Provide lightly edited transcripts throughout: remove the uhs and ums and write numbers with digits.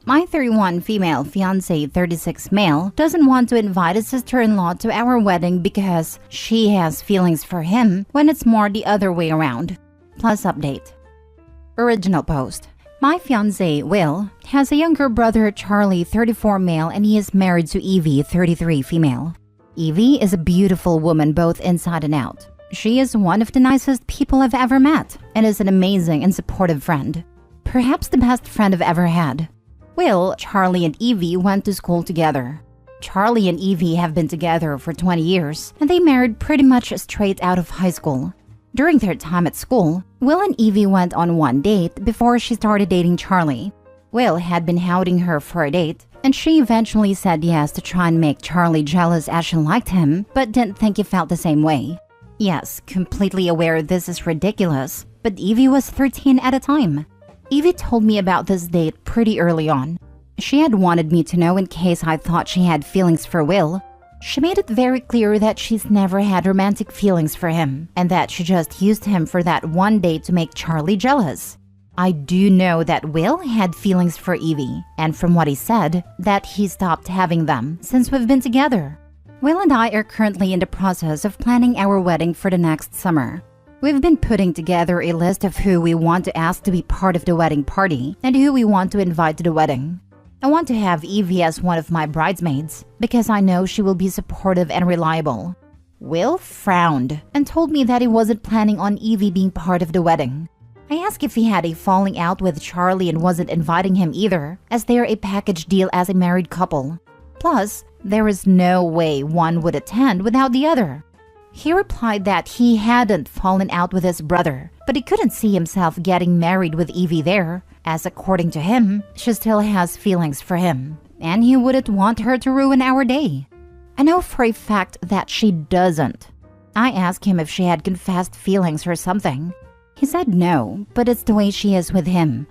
My 31 female fiancé 36 male doesn't want to invite his sister-in-law to our wedding because she has feelings for him when it's more the other way around. Plus update. Original post. My fiancé, Will, has a younger brother, Charlie, 34 male, and he is married to Evie, 33 female. Evie is a beautiful woman both inside and out. She is one of the nicest people I've ever met and is an amazing and supportive friend. Perhaps the best friend I've ever had. Will, Charlie, and Evie went to school together. Charlie and Evie have been together for 20 years, and they married pretty much straight out of high school. During their time at school, Will and Evie went on one date before she started dating Charlie. Will had been hounding her for a date, and she eventually said yes to try and make Charlie jealous as she liked him, but didn't think he felt the same way. Yes, completely aware this is ridiculous, but Evie was 13 at a time. Evie told me about this date pretty early on. She had wanted me to know in case I thought she had feelings for Will. She made it very clear that she's never had romantic feelings for him and that she just used him for that one date to make Charlie jealous. I do know that Will had feelings for Evie, and from what he said, that he stopped having them since we've been together. Will and I are currently in the process of planning our wedding for the next summer. We've been putting together a list of who we want to ask to be part of the wedding party and who we want to invite to the wedding. I want to have Evie as one of my bridesmaids because I know she will be supportive and reliable. Will frowned and told me that he wasn't planning on Evie being part of the wedding. I asked if he had a falling out with Charlie and wasn't inviting him either, as they're a package deal as a married couple. Plus, there is no way one would attend without the other. He replied that he hadn't fallen out with his brother, but he couldn't see himself getting married with Evie there, as according to him, she still has feelings for him, and he wouldn't want her to ruin our day. I know for a fact that she doesn't. I asked him if she had confessed feelings or something. He said no, but it's the way she is with him.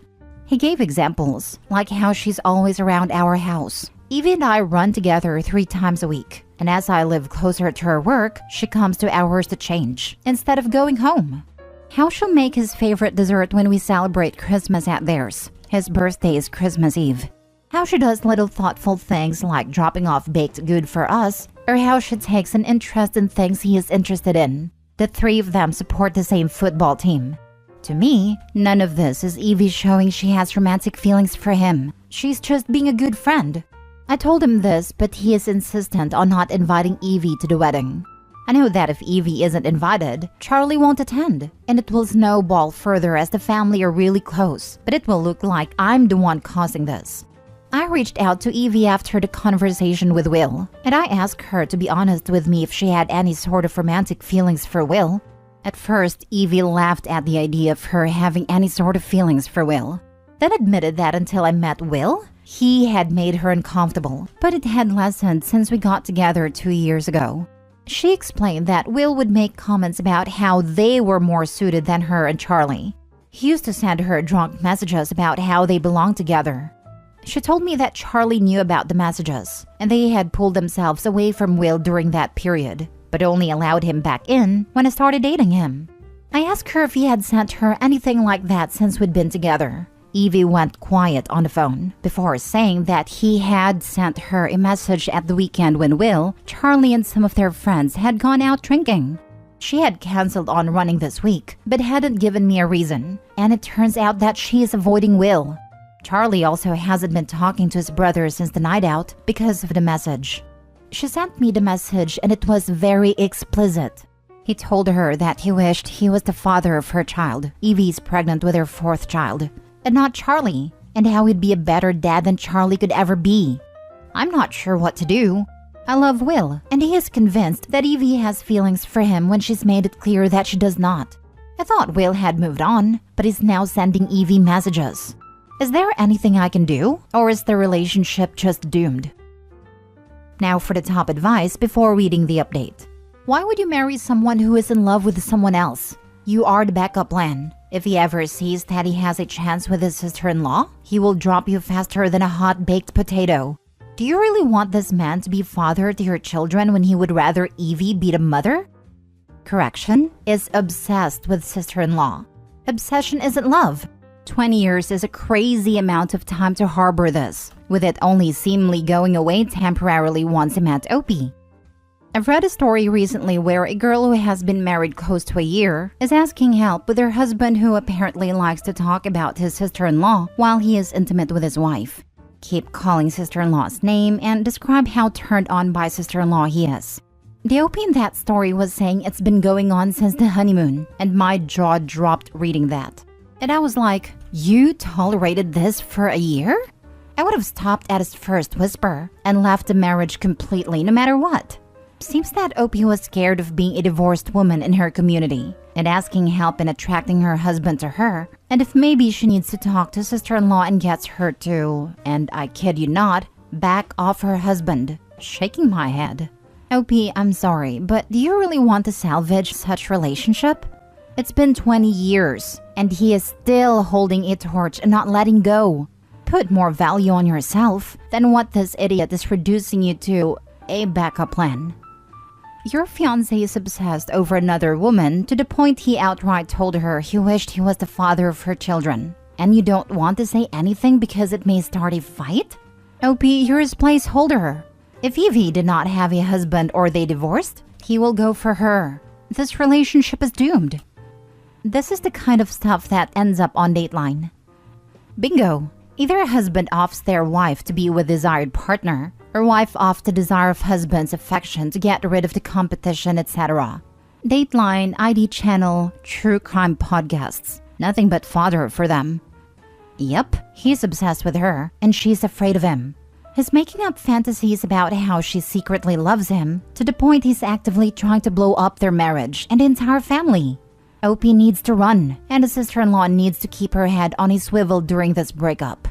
He gave examples, like how she's always around our house. Evie and I run together 3 times a week, and as I live closer to her work, she comes to ours to change, instead of going home. How she'll make his favorite dessert when we celebrate Christmas at theirs. His birthday is Christmas Eve. How she does little thoughtful things like dropping off baked good for us, or how she takes an interest in things he is interested in. The 3 of them support the same football team. To me, none of this is Evie showing she has romantic feelings for him. She's just being a good friend. I told him this, but he is insistent on not inviting Evie to the wedding. I know that if Evie isn't invited, Charlie won't attend, and it will snowball further as the family are really close, but it will look like I'm the one causing this. I reached out to Evie after the conversation with Will, and I asked her to be honest with me if she had any sort of romantic feelings for Will. At first, Evie laughed at the idea of her having any sort of feelings for Will, then admitted that until I met Will, he had made her uncomfortable, but it had lessened since we got together 2 years ago. She explained that Will would make comments about how they were more suited than her and Charlie. He used to send her drunk messages about how they belonged together. She told me that Charlie knew about the messages, and they had pulled themselves away from Will during that period, but only allowed him back in when I started dating him. I asked her if he had sent her anything like that since we'd been together. Evie went quiet on the phone before saying that he had sent her a message at the weekend when Will, Charlie, and some of their friends had gone out drinking. She had canceled on running this week, but hadn't given me a reason, and it turns out that she is avoiding Will. Charlie also hasn't been talking to his brother since the night out because of the message. She sent me the message and it was very explicit. He told her that he wished he was the father of her child. Evie's pregnant with her 4th child, and not Charlie, and how he'd be a better dad than Charlie could ever be. I'm not sure what to do. I love Will, and he is convinced that Evie has feelings for him when she's made it clear that she does not. I thought Will had moved on, but is now sending Evie messages. Is there anything I can do, or is the relationship just doomed? Now for the top advice before reading the update. Why would you marry someone who is in love with someone else? You are the backup plan. If he ever sees that he has a chance with his sister-in-law, he will drop you faster than a hot-baked potato. Do you really want this man to be father to your children when he would rather Evie be the mother? Correction, is obsessed with sister-in-law. Obsession isn't love. 20 years is a crazy amount of time to harbor this, with it only seemingly going away temporarily once he met Opie. I've read a story recently where a girl who has been married close to a year is asking help with her husband, who apparently likes to talk about his sister-in-law while he is intimate with his wife. Keep calling sister-in-law's name and describe how turned on by sister-in-law he is. The Opie in that story was saying it's been going on since the honeymoon, and my jaw dropped reading that. And I was like, you tolerated this for a year? I would have stopped at his first whisper and left the marriage completely no matter what. Seems that Opie was scared of being a divorced woman in her community and asking help in attracting her husband to her, and if maybe she needs to talk to sister-in-law and gets her to, and I kid you not, back off her husband. Shaking my head. Opie, I'm sorry, but do you really want to salvage such relationship? It's been 20 years, and he is still holding a torch and not letting go. Put more value on yourself than what this idiot is reducing you to, a backup plan. Your fiancé is obsessed over another woman to the point he outright told her he wished he was the father of her children. And you don't want to say anything because it may start a fight? Opie, you're his placeholder. If Evie did not have a husband or they divorced, he will go for her. This relationship is doomed. This is the kind of stuff that ends up on Dateline. Bingo! Either a husband offs their wife to be with desired partner, or wife off the desire of husband's affection to get rid of the competition, etc. Dateline, ID channel, true crime podcasts. Nothing but fodder for them. Yep, he's obsessed with her, and she's afraid of him. He's making up fantasies about how she secretly loves him, to the point he's actively trying to blow up their marriage and the entire family. Opie needs to run, and the sister-in-law needs to keep her head on a swivel during this breakup.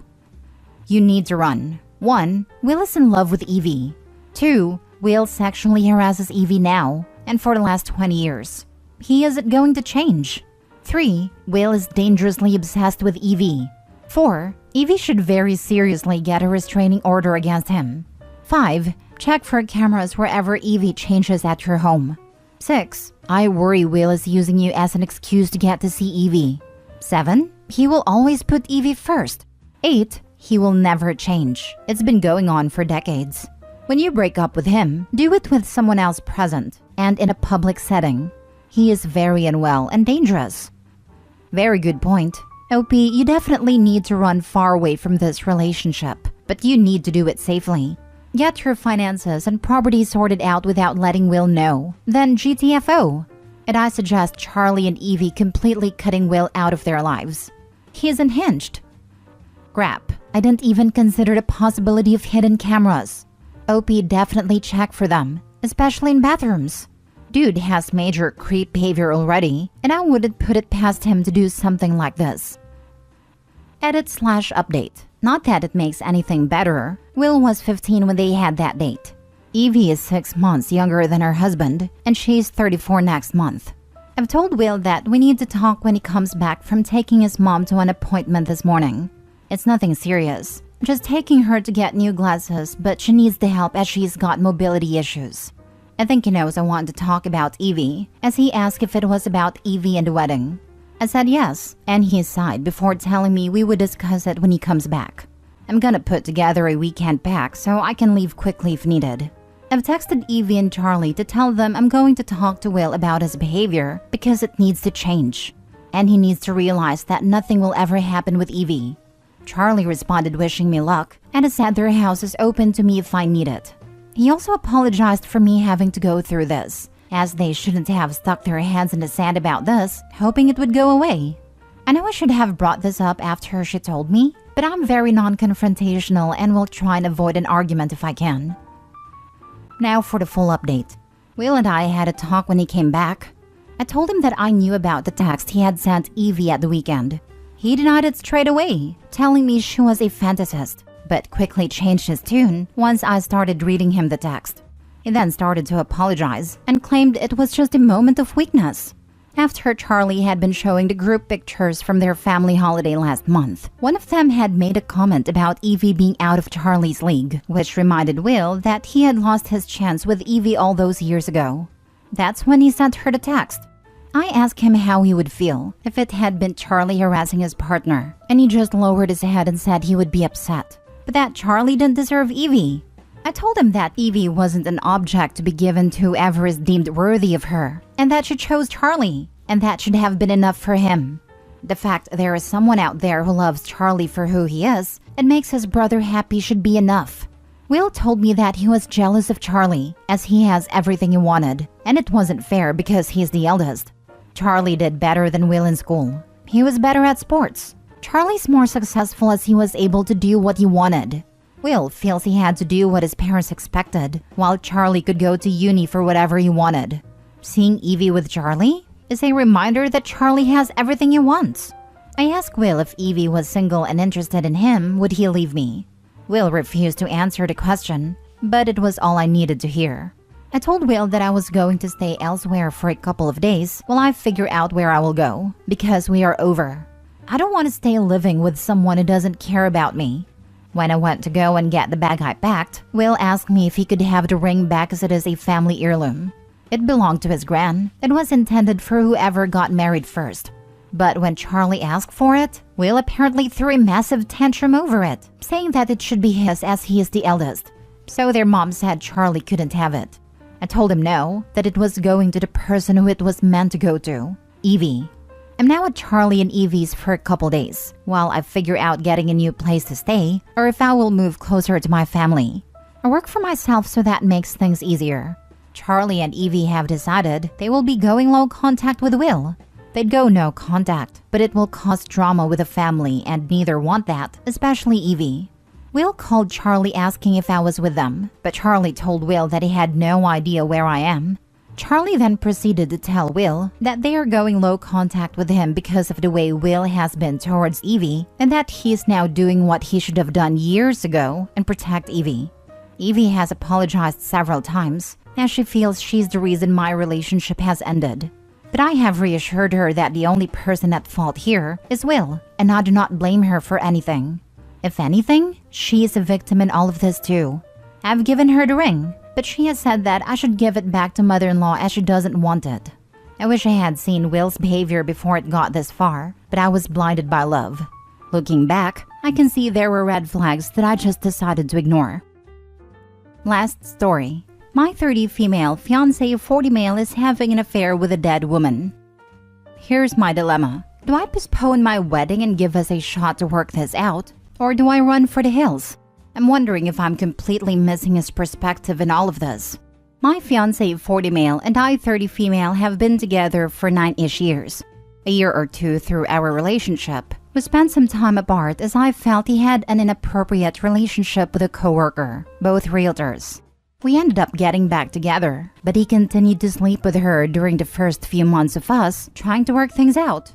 You need to run. 1. Will is in love with Evie. 2. Will sexually harasses Evie now, and for the last 20 years. He isn't going to change. 3. Will is dangerously obsessed with Evie. 4. Evie should very seriously get a restraining order against him. 5. Check for cameras wherever Evie changes at your home. 6. I worry Will is using you as an excuse to get to see Evie. 7. He will always put Evie first. 8. He will never change. It's been going on for decades. When you break up with him, do it with someone else present and in a public setting. He is very unwell and dangerous. Very good point. Opie, you definitely need to run far away from this relationship, but you need to do it safely. Get your finances and property sorted out without letting Will know. Then GTFO. And I suggest Charlie and Evie completely cutting Will out of their lives. He's unhinged. Crap, I didn't even consider the possibility of hidden cameras. Opie definitely check for them, especially in bathrooms. Dude has major creep behavior already, and I wouldn't put it past him to do something like this. Edit/update. Not that it makes anything better. Will was 15 when they had that date. Evie is 6 months younger than her husband, and she's 34 next month. I've told Will that we need to talk when he comes back from taking his mom to an appointment this morning. It's nothing serious, just taking her to get new glasses, but she needs the help as she's got mobility issues. I think he knows I want to talk about Evie, as he asked if it was about Evie and the wedding. I said yes, and he sighed before telling me we would discuss it when he comes back. I'm gonna put together a weekend pack so I can leave quickly if needed. I've texted Evie and Charlie to tell them I'm going to talk to Will about his behavior because it needs to change. And he needs to realize that nothing will ever happen with Evie. Charlie responded wishing me luck, and I said their house is open to me if I need it. He also apologized for me having to go through this, as they shouldn't have stuck their heads in the sand about this, hoping it would go away. I know I should have brought this up after she told me, but I'm very non-confrontational and will try and avoid an argument if I can. Now for the full update. Will and I had a talk when he came back. I told him that I knew about the text he had sent Evie at the weekend. He denied it straight away, telling me she was a fantasist, but quickly changed his tune once I started reading him the text. He then started to apologize and claimed it was just a moment of weakness. After Charlie had been showing the group pictures from their family holiday last month, one of them had made a comment about Evie being out of Charlie's league, which reminded Will that he had lost his chance with Evie all those years ago. That's when he sent her the text. I asked him how he would feel if it had been Charlie harassing his partner, and he just lowered his head and said he would be upset, but that Charlie didn't deserve Evie. I told him that Evie wasn't an object to be given to whoever is deemed worthy of her, and that she chose Charlie, and that should have been enough for him. The fact there is someone out there who loves Charlie for who he is and makes his brother happy should be enough. Will told me that he was jealous of Charlie, as he has everything he wanted, and it wasn't fair because he's the eldest. Charlie did better than Will in school. He was better at sports. Charlie's more successful as he was able to do what he wanted. Will feels he had to do what his parents expected, while Charlie could go to uni for whatever he wanted. Seeing Evie with Charlie is a reminder that Charlie has everything he wants. I asked Will if Evie was single and interested in him, would he leave me? Will refused to answer the question, but it was all I needed to hear. I told Will that I was going to stay elsewhere for a couple of days while I figure out where I will go, because we are over. I don't want to stay living with someone who doesn't care about me. When I went to go and get the bag I packed, Will asked me if he could have the ring back as it is a family heirloom. It belonged to his gran and was intended for whoever got married first. But when Charlie asked for it, Will apparently threw a massive tantrum over it, saying that it should be his as he is the eldest. So their mom said Charlie couldn't have it. I told him no, that it was going to the person who it was meant to go to, Evie. I'm now at Charlie and Evie's for a couple days, while I figure out getting a new place to stay, or if I will move closer to my family. I work for myself so that makes things easier. Charlie and Evie have decided they will be going low contact with Will. They'd go no contact, but it will cause drama with the family and neither want that, especially Evie. Will called Charlie asking if I was with them, but Charlie told Will that he had no idea where I am. Charlie then proceeded to tell Will that they are going low contact with him because of the way Will has been towards Evie and that he is now doing what he should have done years ago and protect Evie. Evie has apologized several times as she feels she's the reason my relationship has ended. But I have reassured her that the only person at fault here is Will, and I do not blame her for anything. If anything, she is a victim in all of this too. I've given her the ring, but she has said that I should give it back to mother-in-law as she doesn't want it. I wish I had seen Will's behavior before it got this far, but I was blinded by love. Looking back, I can see there were red flags that I just decided to ignore. Last story. My 30 female fiancé 40 male is having an affair with a dead woman. Here's my dilemma. Do I postpone my wedding and give us a shot to work this out? Or do I run for the hills? I'm wondering if I'm completely missing his perspective in all of this. My fiancé 40 male and I 30 female have been together for 9-ish years. A year or two through our relationship, we spent some time apart as I felt he had an inappropriate relationship with a coworker, both realtors. We ended up getting back together, but he continued to sleep with her during the first few months of us trying to work things out.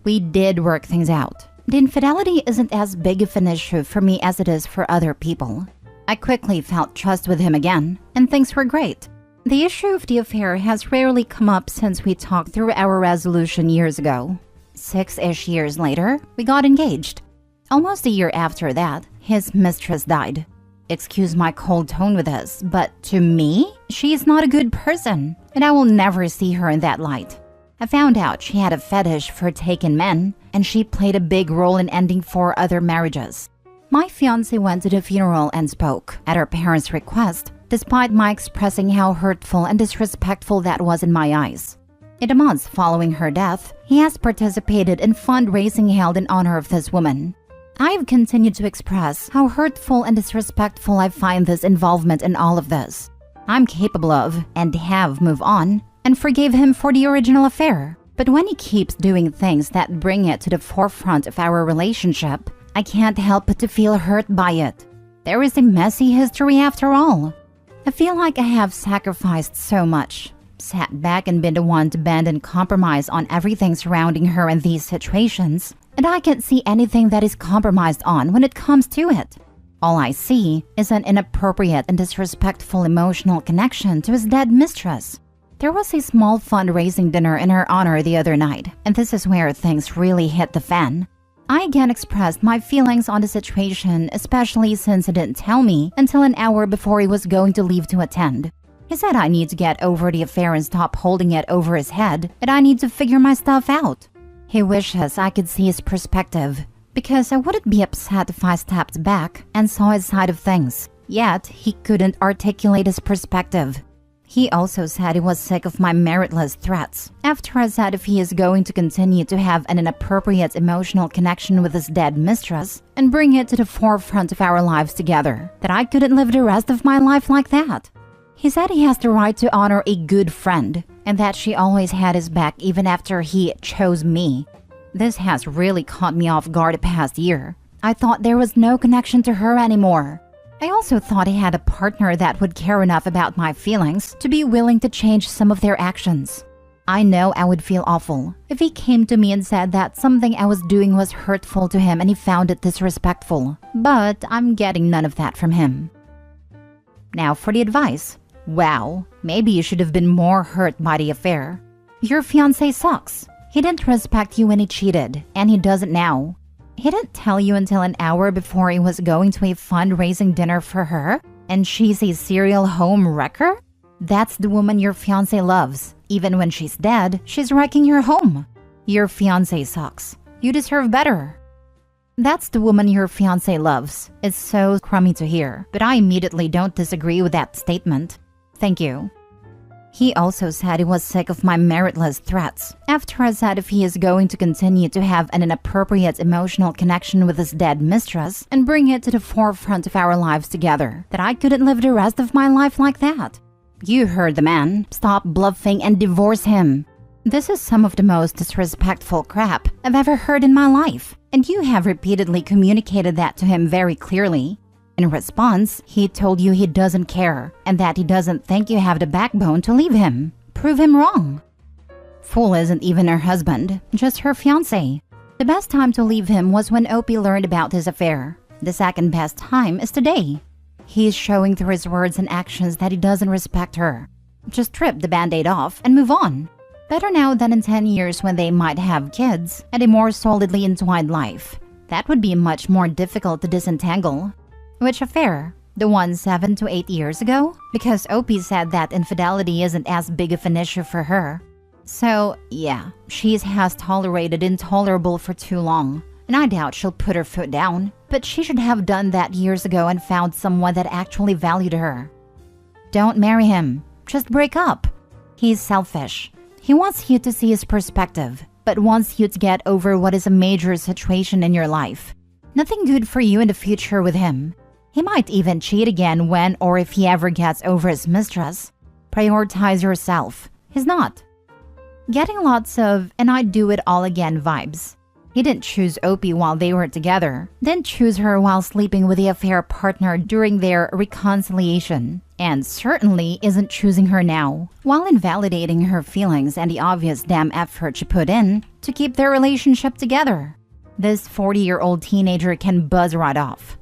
We did work things out. The infidelity isn't as big of an issue for me as it is for other people. I quickly felt trust with him again, and things were great. The issue of the affair has rarely come up since we talked through our resolution years ago. 6-ish years later, we got engaged. Almost a year after that, his mistress died. Excuse my cold tone with this, but to me, she is not a good person, and I will never see her in that light. I found out she had a fetish for taken men, and she played a big role in ending 4 other marriages. My fiancé went to the funeral and spoke, at her parents' request, despite my expressing how hurtful and disrespectful that was in my eyes. In the months following her death, he has participated in fundraising held in honor of this woman. I have continued to express how hurtful and disrespectful I find this involvement in all of this. I'm capable of, and have moved on, and forgave him for the original affair. But when he keeps doing things that bring it to the forefront of our relationship, I can't help but to feel hurt by it. There is a messy history after all. I feel like I have sacrificed so much, sat back and been the one to bend and compromise on everything surrounding her in these situations, and I can't see anything that is compromised on when it comes to it. All I see is an inappropriate and disrespectful emotional connection to his dead mistress. There was a small fundraising dinner in her honor the other night, and this is where things really hit the fan. I again expressed my feelings on the situation, especially since he didn't tell me until an hour before he was going to leave to attend. He said I need to get over the affair and stop holding it over his head, and I need to figure my stuff out. He wishes I could see his perspective, because I wouldn't be upset if I stepped back and saw his side of things. Yet, he couldn't articulate his perspective. He also said he was sick of my meritless threats. After I said if he is going to continue to have an inappropriate emotional connection with his dead mistress and bring it to the forefront of our lives together, that I couldn't live the rest of my life like that. He said he has the right to honor a good friend and that she always had his back even after he chose me. This has really caught me off guard the past year. I thought there was no connection to her anymore. I also thought he had a partner that would care enough about my feelings to be willing to change some of their actions. I know I would feel awful if he came to me and said that something I was doing was hurtful to him and he found it disrespectful, but I'm getting none of that from him. Now for the advice. Wow, maybe you should have been more hurt by the affair. Your fiancé sucks. He didn't respect you when he cheated, and he doesn't now. He didn't tell you until an hour before he was going to a fundraising dinner for her, and she's a serial home wrecker? That's the woman your fiancé loves. Even when she's dead, she's wrecking your home. Your fiancé sucks. You deserve better. That's the woman your fiancé loves. It's so crummy to hear, but I immediately don't disagree with that statement. Thank you. He also said he was sick of my meritless threats. After I said if he is going to continue to have an inappropriate emotional connection with his dead mistress and bring it to the forefront of our lives together, that I couldn't live the rest of my life like that. You heard the man. Stop bluffing and divorce him. This is some of the most disrespectful crap I've ever heard in my life, and you have repeatedly communicated that to him very clearly. In response, he told you he doesn't care and that he doesn't think you have the backbone to leave him. Prove him wrong. Fool isn't even her husband, just her fiancé. The best time to leave him was when Opie learned about his affair. The second best time is today. He is showing through his words and actions that he doesn't respect her. Just rip the band-aid off and move on. Better now than in 10 years when they might have kids and a more solidly entwined life. That would be much more difficult to disentangle. Which affair? The one 7 to 8 years ago? Because Opie said that infidelity isn't as big of an issue for her. So, yeah, she has tolerated intolerable for too long. And I doubt she'll put her foot down. But she should have done that years ago and found someone that actually valued her. Don't marry him. Just break up. He's selfish. He wants you to see his perspective, but wants you to get over what is a major situation in your life. Nothing good for you in the future with him. He might even cheat again when or if he ever gets over his mistress. Prioritize yourself. He's not. Getting lots of "and I'd do it all again" vibes. He didn't choose Opie while they were together, didn't choose her while sleeping with the affair partner during their reconciliation, and certainly isn't choosing her now, while invalidating her feelings and the obvious damn effort she put in to keep their relationship together. This 40-year-old teenager can buzz right off.